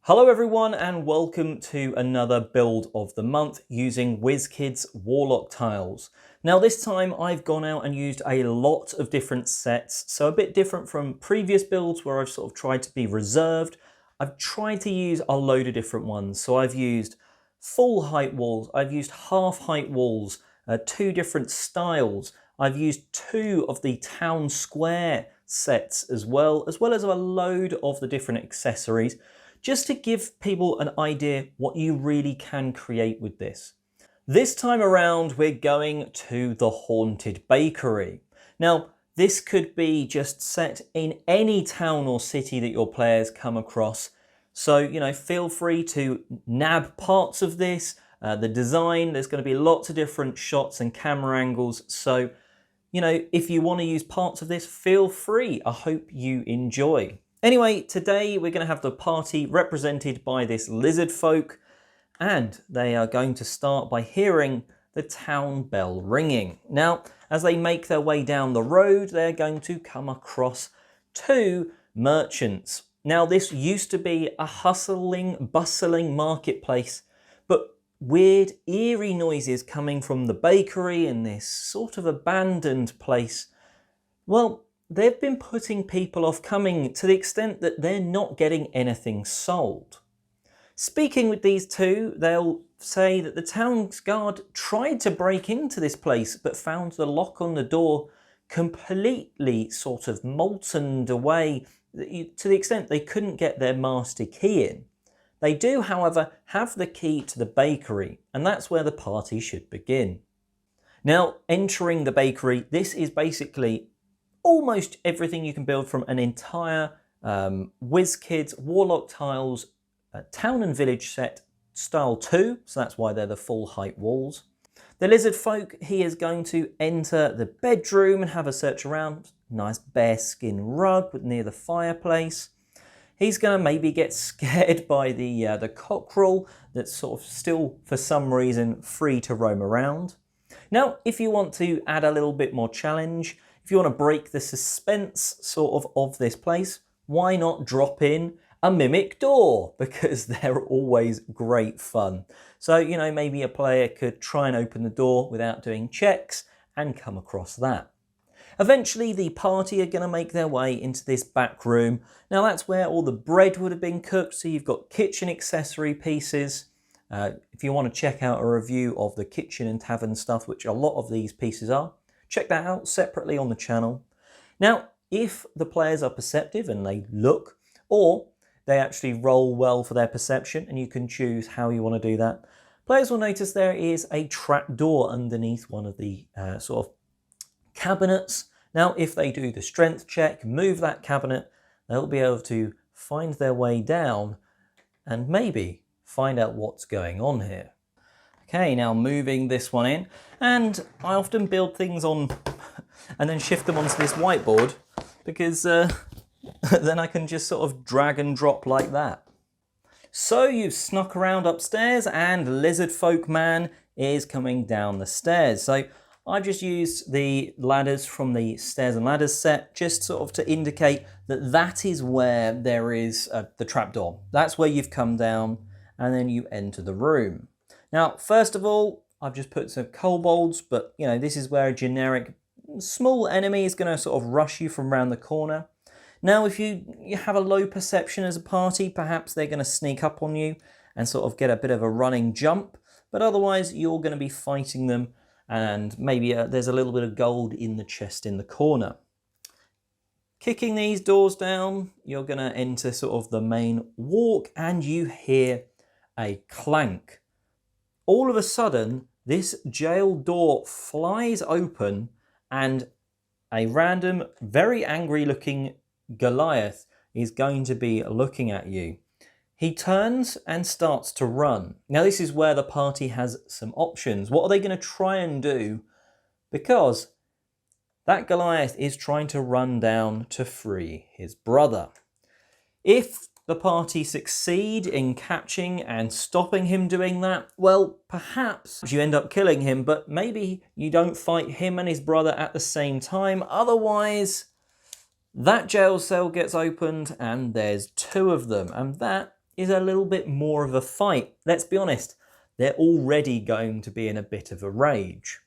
Hello everyone and welcome to another build of the month using WizKids WarLock Tiles. Now this time I've gone out and used a lot of different sets, so a bit different from previous builds where I've sort of tried to be reserved. I've tried to use a load of different ones, so I've used full height walls, I've used half height walls, two different styles, I've used two of the town square sets as well as a load of the different accessories, just to give people an idea what you really can create with this. This time around, we're going to the Haunted Bakery. Now, this could be just set in any town or city that your players come across. So, feel free to nab parts of this. The design, there's going to be lots of different shots and camera angles. So, if you want to use parts of this, feel free. I hope you enjoy. Anyway, today we're going to have the party represented by this lizard folk, and they are going to start by hearing the town bell ringing. Now, as they make their way down the road, they're going to come across two merchants. Now, this used to be a hustling, bustling marketplace, but weird, eerie noises coming from the bakery in this sort of abandoned place, well, they've been putting people off coming to the extent that they're not getting anything sold. Speaking with these two, they'll say that the town's guard tried to break into this place but found the lock on the door completely sort of moltened away to the extent they couldn't get their master key in. They do, however, have the key to the bakery, and that's where the party should begin. Now, entering the bakery, this is basically almost everything you can build from an entire WizKids WarLock Tiles Town and Village set style 2, so that's why they're the full height walls. The lizard folk, he is going to enter the bedroom and have a search around. Nice bearskin rug near the fireplace. He's going to maybe get scared by the cockerel that's sort of still, for some reason, free to roam around. Now, if you want to add a little bit more challenge, if you want to break the suspense sort of this place, why not drop in a mimic door? Because they're always great fun. So, maybe a player could try and open the door without doing checks and come across that. Eventually, the party are going to make their way into this back room. Now, that's where all the bread would have been cooked. So you've got kitchen accessory pieces. If you want to check out a review of the kitchen and tavern stuff, which a lot of these pieces are, check that out separately on the channel. Now, if the players are perceptive and they look, or they actually roll well for their perception, and you can choose how you want to do that, players will notice there is a trap door underneath one of the sort of cabinets. Now, if they do the strength check, move that cabinet, they'll be able to find their way down and maybe find out what's going on here. Okay, now moving this one in, and I often build things on and then shift them onto this whiteboard because then I can just sort of drag and drop like that. So you've snuck around upstairs and Lizard Folk Man is coming down the stairs. So I've just used the ladders from the Stairs and Ladders set just sort of to indicate that that is where there is the trapdoor. That's where you've come down and then you enter the room. Now, first of all, I've just put some kobolds, but this is where a generic small enemy is going to sort of rush you from around the corner. Now, if you have a low perception as a party, perhaps they're going to sneak up on you and sort of get a bit of a running jump, but otherwise you're going to be fighting them, and maybe there's a little bit of gold in the chest in the corner. Kicking these doors down, you're going to enter sort of the main walk, and you hear a clank. All of a sudden, this jail door flies open and a random, very angry looking Goliath is going to be looking at you. He turns and starts to run. Now, this is where the party has some options. What are they going to try and do? Because that Goliath is trying to run down to free his brother. If the party succeed in catching and stopping him doing that, well, perhaps you end up killing him, but maybe you don't fight him and his brother at the same time. Otherwise, that jail cell gets opened and there's two of them, and that is a little bit more of a fight. Let's be honest, they're already going to be in a bit of a rage.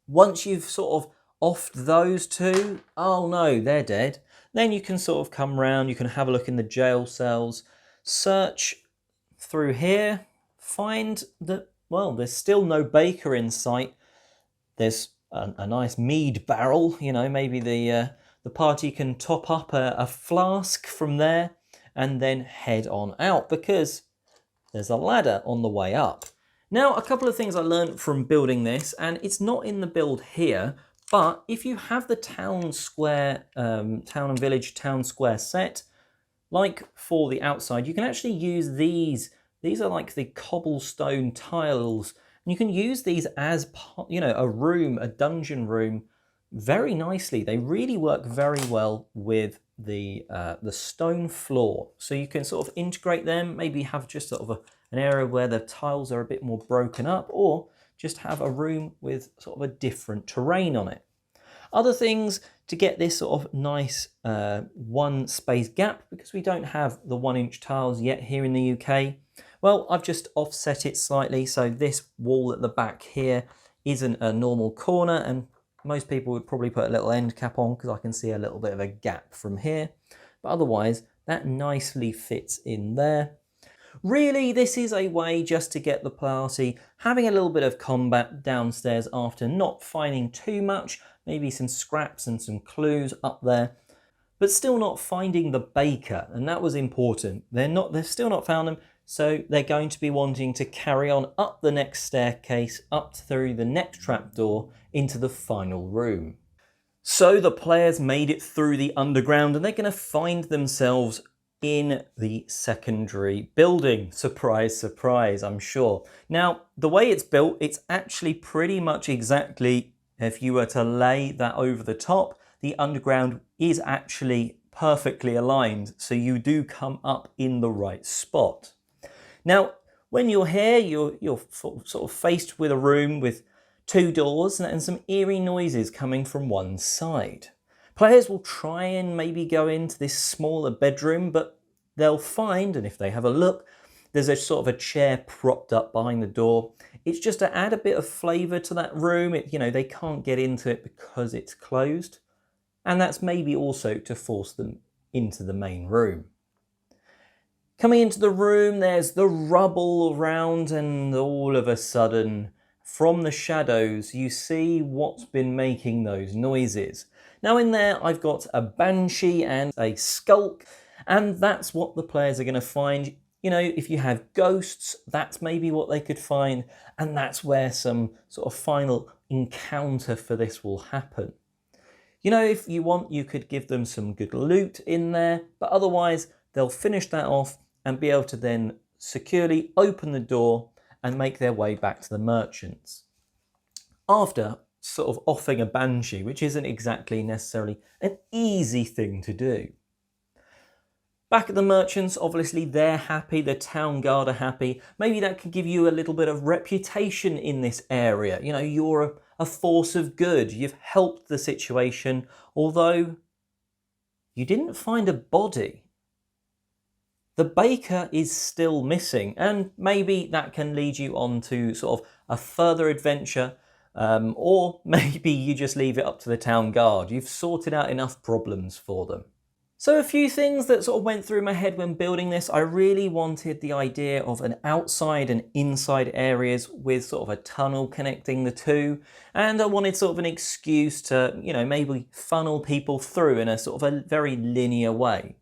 Once you've sort of offed those two, oh no, they're dead, then you can sort of come around, you can have a look in the jail cells, search through here, find that, well, there's still no baker in sight. There's a nice mead barrel, you know, maybe the party can top up a flask from there and then head on out because there's a ladder on the way up. Now, a couple of things I learned from building this, and it's not in the build here, but if you have the town square, town and village town square set, like for the outside, you can actually use these. These are like the cobblestone tiles, and you can use these as, you know, a room, a dungeon room, very nicely. They really work very well with the stone floor. So you can sort of integrate them, maybe have just sort of an area where the tiles are a bit more broken up, or just have a room with sort of a different terrain on it. Other things to get this sort of nice one space gap, because we don't have the 1-inch tiles yet here in the UK. Well, I've just offset it slightly, so this wall at the back here isn't a normal corner, and most people would probably put a little end cap on because I can see a little bit of a gap from here. But otherwise, that nicely fits in there. Really, this is a way just to get the party having a little bit of combat downstairs after not finding too much, maybe some scraps and some clues up there, but still not finding the baker, and that was important. They've still not found them, so they're going to be wanting to carry on up the next staircase, up through the next trapdoor into the final room. So the players made it through the underground, and they're going to find themselves in the secondary building. Surprise, surprise, I'm sure. Now, the way it's built, it's actually pretty much exactly, if you were to lay that over the top, the underground is actually perfectly aligned, so you do come up in the right spot. Now, when you're here, you're sort of faced with a room with 2 doors and some eerie noises coming from one side. Players will try and maybe go into this smaller bedroom, but they'll find, and if they have a look, there's a sort of a chair propped up behind the door. It's just to add a bit of flavour to that room. You know, they can't get into it because it's closed. And that's maybe also to force them into the main room. Coming into the room, there's the rubble around, and all of a sudden, from the shadows, you see what's been making those noises. Now in there, I've got a banshee and a skulk, and that's what the players are going to find. You know, if you have ghosts, that's maybe what they could find, and that's where some sort of final encounter for this will happen. You know, if you want, you could give them some good loot in there, but otherwise they'll finish that off and be able to then securely open the door and make their way back to the merchants. After sort of offing a banshee, which isn't exactly necessarily an easy thing to do. Back at the merchants, obviously they're happy, the town guard are happy. Maybe that could give you a little bit of reputation in this area. You know, you're a force of good, you've helped the situation, although you didn't find a body. The baker is still missing, and maybe that can lead you on to sort of a further adventure, or maybe you just leave it up to the town guard. You've sorted out enough problems for them. So a few things that sort of went through my head when building this. I really wanted the idea of an outside and inside areas with sort of a tunnel connecting the two. And I wanted sort of an excuse to, you know, maybe funnel people through in a sort of a very linear way.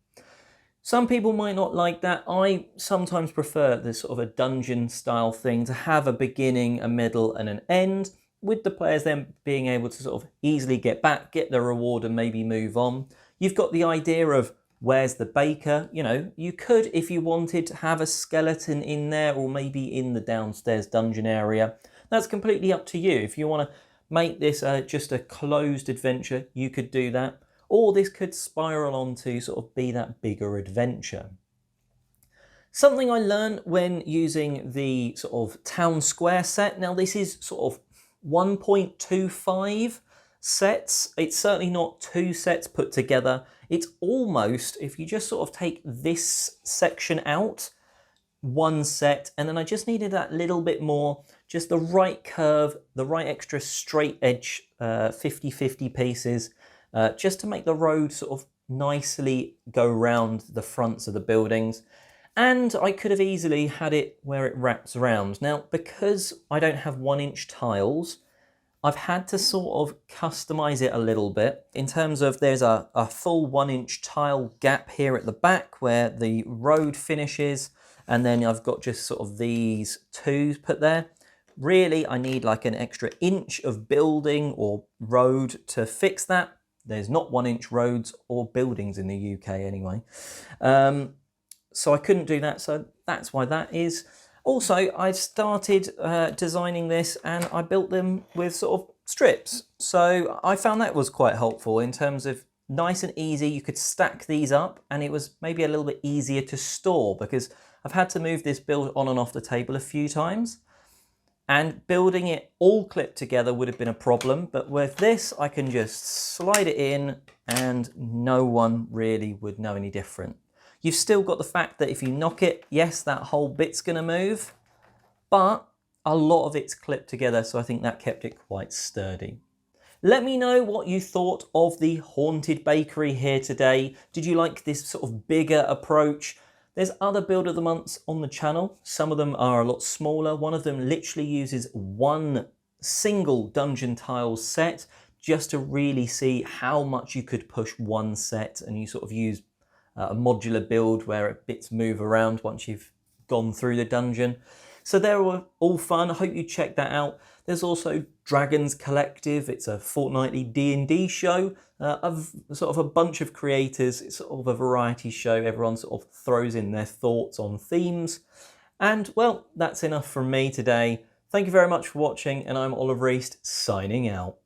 Some people might not like that. I sometimes prefer this sort of a dungeon style thing to have a beginning, a middle and an end, with the players then being able to sort of easily get back, get the reward and maybe move on. You've got the idea of where's the baker. You know, you could, if you wanted, to have a skeleton in there or maybe in the downstairs dungeon area. That's completely up to you. If you want to make this just a closed adventure, you could do that. Or this could spiral on to sort of be that bigger adventure. Something I learned when using the sort of town square set. Now this is sort of 1.25 sets. It's certainly not 2 sets put together. It's almost, if you just sort of take this section out, 1 set, and then I just needed that little bit more, just the right curve, the right extra straight edge 50-50 pieces, just to make the road sort of nicely go round the fronts of the buildings. And I could have easily had it where it wraps around. Now, because I don't have 1-inch tiles, I've had to sort of customize it a little bit in terms of there's a full 1-inch tile gap here at the back where the road finishes, and then I've got just sort of these 2 put there. Really, I need like an extra inch of building or road to fix that. There's not 1-inch roads or buildings in the UK anyway. So I couldn't do that, so that's why that is. Also, I've started designing this, and I built them with sort of strips. So I found that was quite helpful in terms of nice and easy. You could stack these up, and it was maybe a little bit easier to store because I've had to move this build on and off the table a few times. And building it all clipped together would have been a problem, but with this I can just slide it in and no one really would know any different. You've still got the fact that if you knock it, yes, that whole bit's going to move, but a lot of it's clipped together, so I think that kept it quite sturdy. Let me know what you thought of the haunted bakery here today. Did you like this sort of bigger approach? There's other build of the months on the channel. Some of them are a lot smaller. One of them literally uses 1 single dungeon tile set just to really see how much you could push 1 set, and you sort of use a modular build where bits move around once you've gone through the dungeon. So they're all fun. I hope you check that out. There's also Dragons Collective. It's a fortnightly D&D show of sort of a bunch of creators. It's sort of a variety show. Everyone sort of throws in their thoughts on themes. And well, that's enough from me today. Thank you very much for watching, and I'm Oliver East signing out.